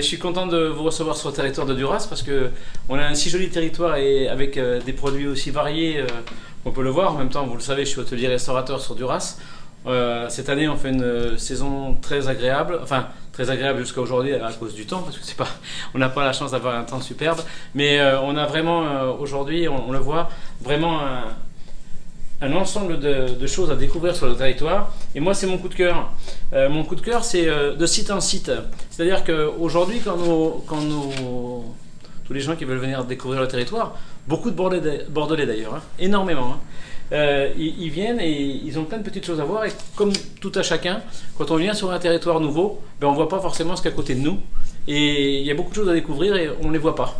je suis content de vous recevoir sur le territoire de Duras parce qu'on a un si joli territoire et avec des produits aussi variés, on peut le voir. En même temps, vous le savez, je suis hôtelier restaurateur sur Duras. Cette année, on fait une saison très agréable, enfin très agréable jusqu'à aujourd'hui à cause du temps, parce que on n'a pas la chance d'avoir un temps superbe. Mais on a vraiment aujourd'hui, on le voit, vraiment un ensemble de choses à découvrir sur le territoire. Et moi, c'est mon coup de cœur. Mon coup de cœur, c'est de site en site. C'est-à-dire qu'aujourd'hui, tous les gens qui veulent venir découvrir le territoire, beaucoup de Bordelais d'ailleurs, hein, énormément, ils viennent et ils ont plein de petites choses à voir. Et comme tout à chacun, quand on vient sur un territoire nouveau, on ne voit pas forcément ce qu'il y a à côté de nous. Et il y a beaucoup de choses à découvrir et on ne les voit pas.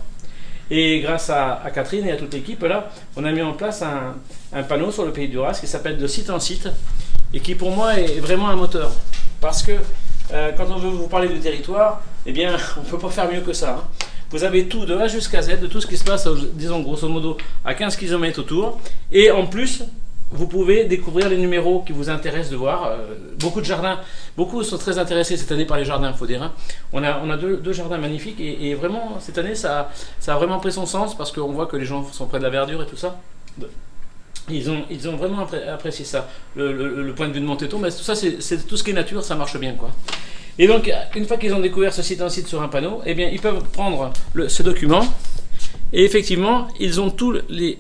Et grâce à Catherine et à toute l'équipe, là, on a mis en place un panneau sur le Pays de Duras qui s'appelle de site en site et qui pour moi est vraiment un moteur. Parce que quand on veut vous parler du territoire, eh bien, on ne peut pas faire mieux que ça. Hein. Vous avez tout de A jusqu'à Z, de tout ce qui se passe, disons grosso modo, à 15 km autour. Et en plus, vous pouvez découvrir les numéros qui vous intéressent de voir. Beaucoup de jardins, beaucoup sont très intéressés cette année par les jardins, il faut dire. Hein. On a deux jardins magnifiques et vraiment, cette année, ça a vraiment pris son sens parce qu'on voit que les gens sont près de la verdure et tout ça. Ils ont vraiment apprécié ça. Le point de vue de Montéton, mais tout ça, c'est tout ce qui est nature, ça marche bien, quoi. Et donc, une fois qu'ils ont découvert ce site en site sur un panneau, eh bien, ils peuvent prendre ce document et effectivement, ils ont tous les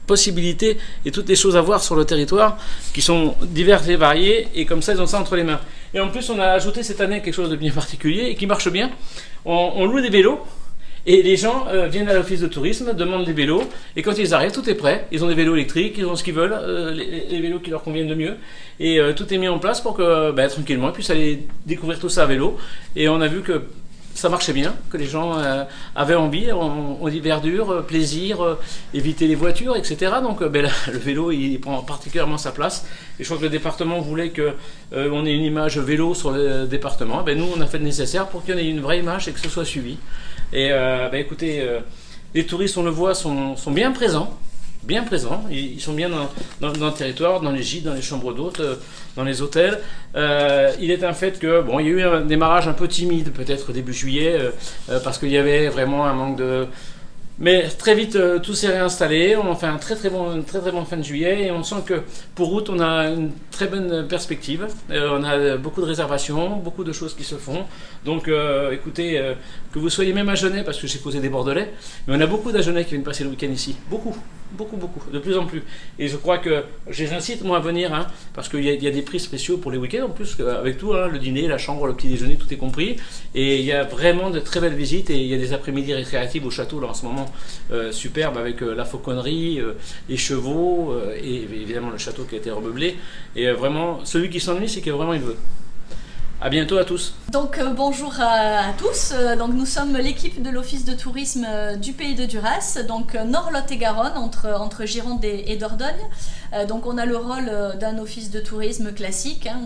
possibilités et toutes les choses à voir sur le territoire qui sont diverses et variées et comme ça, ils ont ça entre les mains. Et en plus, on a ajouté cette année quelque chose de bien particulier et qui marche bien. On loue des vélos. Et les gens viennent à l'office de tourisme, demandent des vélos, et quand ils arrivent, tout est prêt. Ils ont des vélos électriques, ils ont ce qu'ils veulent, les vélos qui leur conviennent le mieux. Et tout est mis en place pour que, tranquillement, ils puissent aller découvrir tout ça à vélo. Et on a vu que ça marchait bien, que les gens avaient envie, on dit verdure, plaisir, éviter les voitures, etc. Donc le vélo, il prend particulièrement sa place. Et je crois que le département voulait qu'on ait une image vélo sur le département. Nous, on a fait le nécessaire pour qu'il y en ait une vraie image et que ce soit suivi. Et écoutez, les touristes, on le voit, sont bien présents. Bien présents, ils sont bien dans le territoire, dans les gîtes, dans les chambres d'hôtes, dans les hôtels. Il est un fait que, il y a eu un démarrage un peu timide, peut-être début juillet, parce qu'il y avait vraiment un manque de... Mais très vite, tout s'est réinstallé, on fait un très très bon fin de juillet et on sent que pour août, on a une très bonne perspective. On a beaucoup de réservations, beaucoup de choses qui se font. Donc écoutez, que vous soyez même à Genève, parce que j'ai causé des Bordelais, mais on a beaucoup d'Agenais qui viennent passer le week-end ici. Beaucoup, de plus en plus. Et je crois que je les incite moi à venir, hein, parce qu'il y a des prix spéciaux pour les week-ends, en plus avec tout, hein, le dîner, la chambre, le petit déjeuner, tout est compris. Et il y a vraiment de très belles visites et il y a des après-midi récréatives au château là en ce moment. Superbe avec la fauconnerie, les chevaux et évidemment le château qui a été remeublé. Et vraiment, celui qui s'ennuie, c'est que vraiment il veut. À bientôt à tous. Donc bonjour à tous. Donc nous sommes l'équipe de l'Office de tourisme du Pays de Duras, donc Nord-Lot-et-Garonne, entre Gironde et Dordogne. Donc on a le rôle d'un office de tourisme classique, hein,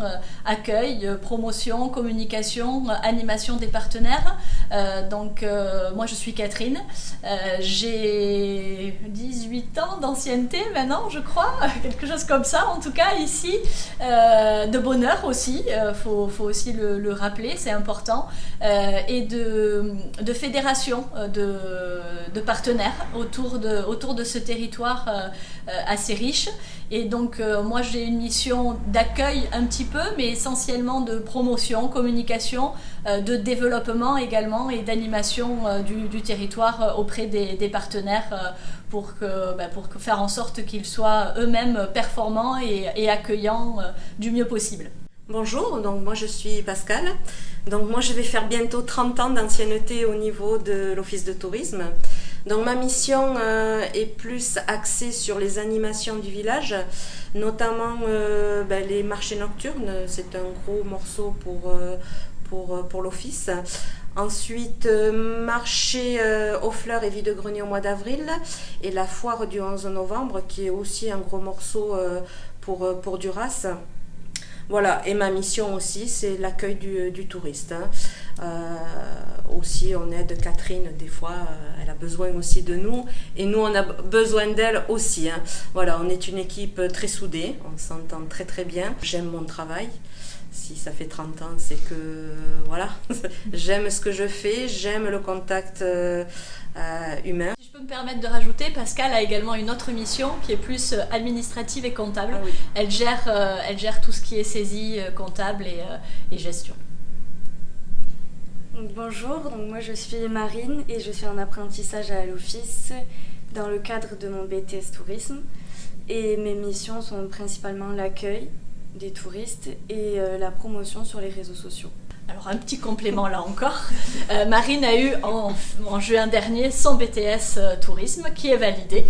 accueil, promotion, communication, animation des partenaires. Moi je suis Catherine, j'ai 18 ans d'ancienneté maintenant je crois, quelque chose comme ça en tout cas ici, de bonheur aussi, faut aussi le rappeler, c'est important, et de fédération de partenaires autour de ce territoire assez riche. Et donc moi j'ai une mission d'accueil un petit peu, mais essentiellement de promotion, communication, de développement également et d'animation du territoire auprès des partenaires pour faire en sorte qu'ils soient eux-mêmes performants et accueillants du mieux possible. Bonjour, donc moi je suis Pascal. Donc moi je vais faire bientôt 30 ans d'ancienneté au niveau de l'office de tourisme. Donc ma mission est plus axée sur les animations du village, notamment les marchés nocturnes, c'est un gros morceau pour l'office. Ensuite, marché aux fleurs et vide-grenier au mois d'avril et la foire du 11 novembre qui est aussi un gros morceau pour Duras. Voilà, et ma mission aussi, c'est l'accueil du touriste. Aussi, on aide Catherine, des fois, elle a besoin aussi de nous, et nous, on a besoin d'elle aussi. Voilà, on est une équipe très soudée, on s'entend très très bien. J'aime mon travail, Si ça fait 30 ans, c'est que voilà, j'aime ce que je fais, j'aime le contact humain. Si je peux me permettre de rajouter, Pascal a également une autre mission qui est plus administrative et comptable. Ah oui. Elle gère tout ce qui est saisie, comptable et gestion. Bonjour, donc moi je suis Marine et je suis en apprentissage à l'office dans le cadre de mon BTS Tourisme. Et mes missions sont principalement l'accueil des touristes et la promotion sur les réseaux sociaux. Alors un petit complément là encore, Marine a eu en juin dernier son BTS Tourisme qui est validé,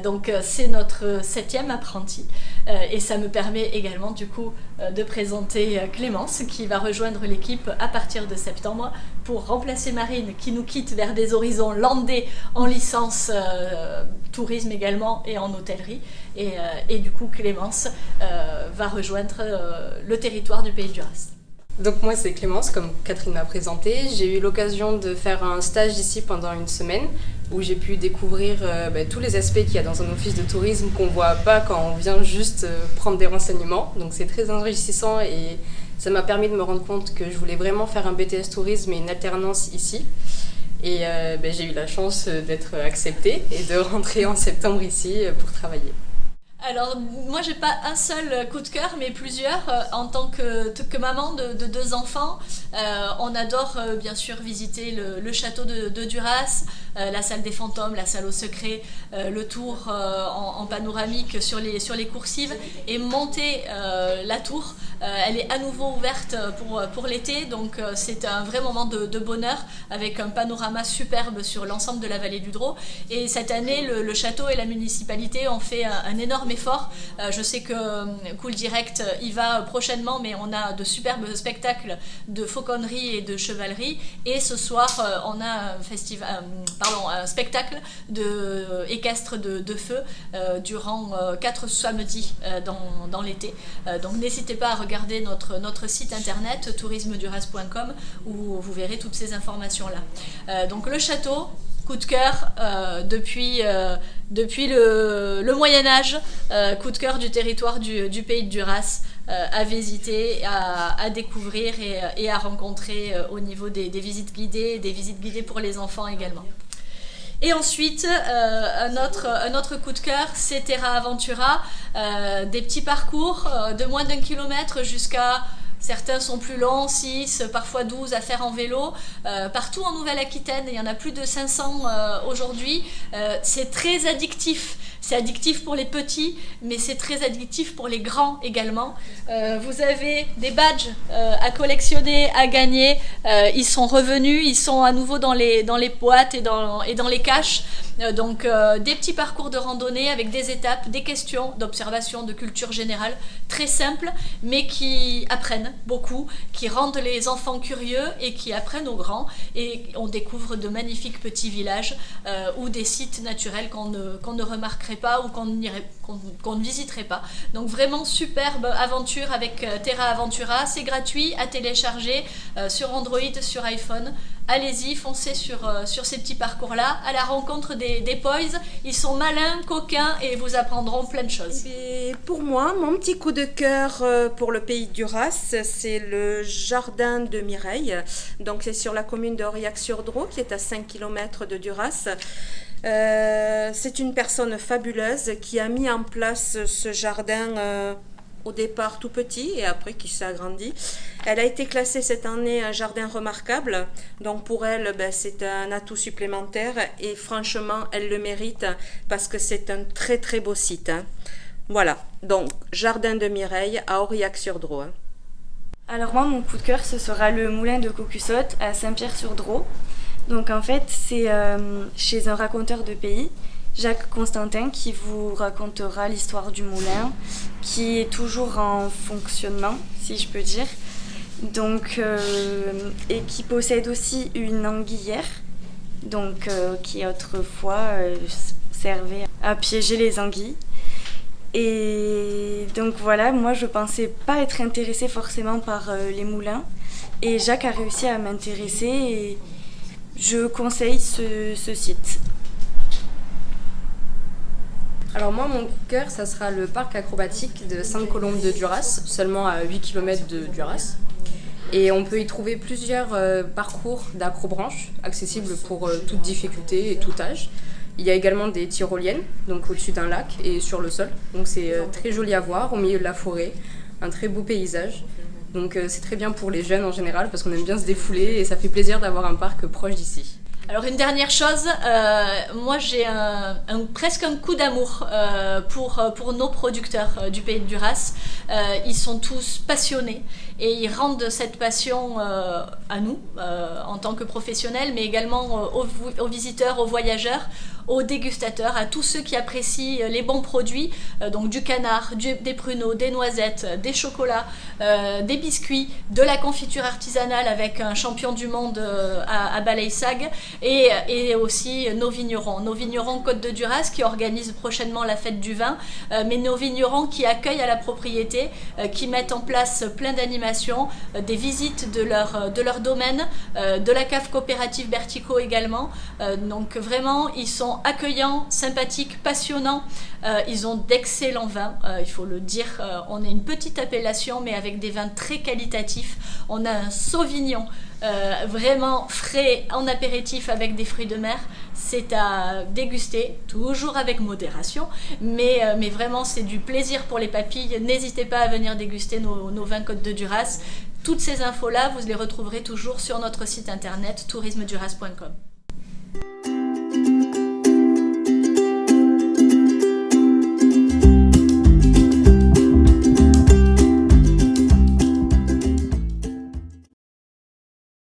donc c'est notre 7e apprenti et ça me permet également du coup de présenter Clémence qui va rejoindre l'équipe à partir de septembre pour remplacer Marine qui nous quitte vers des horizons landais en licence tourisme également et en hôtellerie et du coup Clémence va rejoindre le territoire du Pays de Duras. Donc moi c'est Clémence, comme Catherine m'a présenté. J'ai eu l'occasion de faire un stage ici pendant une semaine où j'ai pu découvrir tous les aspects qu'il y a dans un office de tourisme qu'on ne voit pas quand on vient juste prendre des renseignements. Donc c'est très enrichissant et ça m'a permis de me rendre compte que je voulais vraiment faire un BTS tourisme et une alternance ici. Et j'ai eu la chance d'être acceptée et de rentrer en septembre ici pour travailler. Alors moi j'ai pas un seul coup de cœur mais plusieurs en tant que maman de 2 enfants. On adore bien sûr visiter le château de Duras, la salle des fantômes, la salle aux secrets, le tour en panoramique sur les coursives et monter la tour. Elle est à nouveau ouverte pour l'été, donc c'est un vrai moment de bonheur avec un panorama superbe sur l'ensemble de la vallée du Drô. Et cette année, le château et la municipalité ont fait un énorme effort. Je sais que Cool Direct y va prochainement, mais on a de superbes spectacles de fauconnerie et de chevalerie. Et ce soir, on a un spectacle équestre de feu durant 4 samedis dans l'été. Donc n'hésitez pas à regarder notre site internet tourismeduras.com où vous verrez toutes ces informations-là. Donc le château, coup de cœur depuis le Moyen-Âge, coup de cœur du territoire du Pays de Duras, à visiter, à découvrir et à rencontrer au niveau des visites guidées pour les enfants également. Et ensuite, un autre coup de cœur, c'est Terra Aventura, des petits parcours de moins d'1 kilomètre jusqu'à... Certains sont plus longs, 6, parfois 12 à faire en vélo. Partout en Nouvelle-Aquitaine, il y en a plus de 500 aujourd'hui. C'est très addictif. C'est addictif pour les petits, mais c'est très addictif pour les grands également. Vous avez des badges à collectionner, à gagner. Ils sont revenus, ils sont à nouveau dans les boîtes et dans les caches. Donc des petits parcours de randonnée avec des étapes, des questions d'observation, de culture générale, très simples, mais qui apprennent beaucoup, qui rendent les enfants curieux et qui apprennent aux grands. Et on découvre de magnifiques petits villages ou des sites naturels qu'on ne remarquerait pas ou qu'on ne visiterait pas. Donc vraiment superbe aventure avec Terra Aventura. C'est gratuit à télécharger sur Android, sur iPhone. Allez-y, foncez sur ces petits parcours-là, à la rencontre des poys. Ils sont malins, coquins et vous apprendront plein de choses. Et pour moi, mon petit coup de cœur pour le Pays de Duras, c'est le jardin de Mireille. Donc c'est sur la commune de Aurillac-sur-Drô, qui est à 5 km de Duras. C'est une personne fabuleuse qui a mis en place ce jardin au départ tout petit et après qui s'est agrandi. Elle a été classée cette année un jardin remarquable, donc pour elle c'est un atout supplémentaire et franchement elle le mérite parce que c'est un très très beau site. Voilà, donc jardin de Mireille à Aurillac-sur-Drô. Alors moi mon coup de cœur ce sera le moulin de Cocussot à Saint-Pierre-sur-Drô. Donc en fait c'est chez un raconteur de pays, Jacques Constantin, qui vous racontera l'histoire du moulin, qui est toujours en fonctionnement, si je peux dire. Donc, et qui possède aussi une anguillière, donc, qui autrefois servait à piéger les anguilles. Et donc voilà, moi je pensais pas être intéressée forcément par les moulins. Et Jacques a réussi à m'intéresser et je conseille ce site. Alors moi, mon coup de cœur, ça sera le parc acrobatique de Sainte-Colombe de Duras, seulement à 8 km de Duras. Et on peut y trouver plusieurs parcours d'acrobranche, accessibles pour toute difficulté et tout âge. Il y a également des tyroliennes, donc au-dessus d'un lac et sur le sol. Donc c'est très joli à voir, au milieu de la forêt, un très beau paysage. Donc c'est très bien pour les jeunes en général, parce qu'on aime bien se défouler et ça fait plaisir d'avoir un parc proche d'ici. Alors une dernière chose, moi j'ai presque un coup d'amour pour nos producteurs du pays de Duras. Ils sont tous passionnés et ils rendent cette passion à nous en tant que professionnels, mais également aux visiteurs, aux voyageurs, aux dégustateurs, à tous ceux qui apprécient les bons produits, donc du canard, des pruneaux, des noisettes, des chocolats, des biscuits, de la confiture artisanale avec un champion du monde à Balaysag et aussi nos vignerons Côte de Duras qui organisent prochainement la fête du vin, mais nos vignerons qui accueillent à la propriété, qui mettent en place plein d'animations, des visites de leur domaine, de la cave coopérative Bertico également, donc vraiment ils sont accueillants, sympathiques, passionnants. Ils ont d'excellents vins, il faut le dire. On est une petite appellation, mais avec des vins très qualitatifs. On a un Sauvignon vraiment frais en apéritif avec des fruits de mer. C'est à déguster, toujours avec modération, mais vraiment c'est du plaisir pour les papilles. N'hésitez pas à venir déguster nos vins Côte de Duras. Toutes ces infos-là, vous les retrouverez toujours sur notre site internet tourismeduras.com.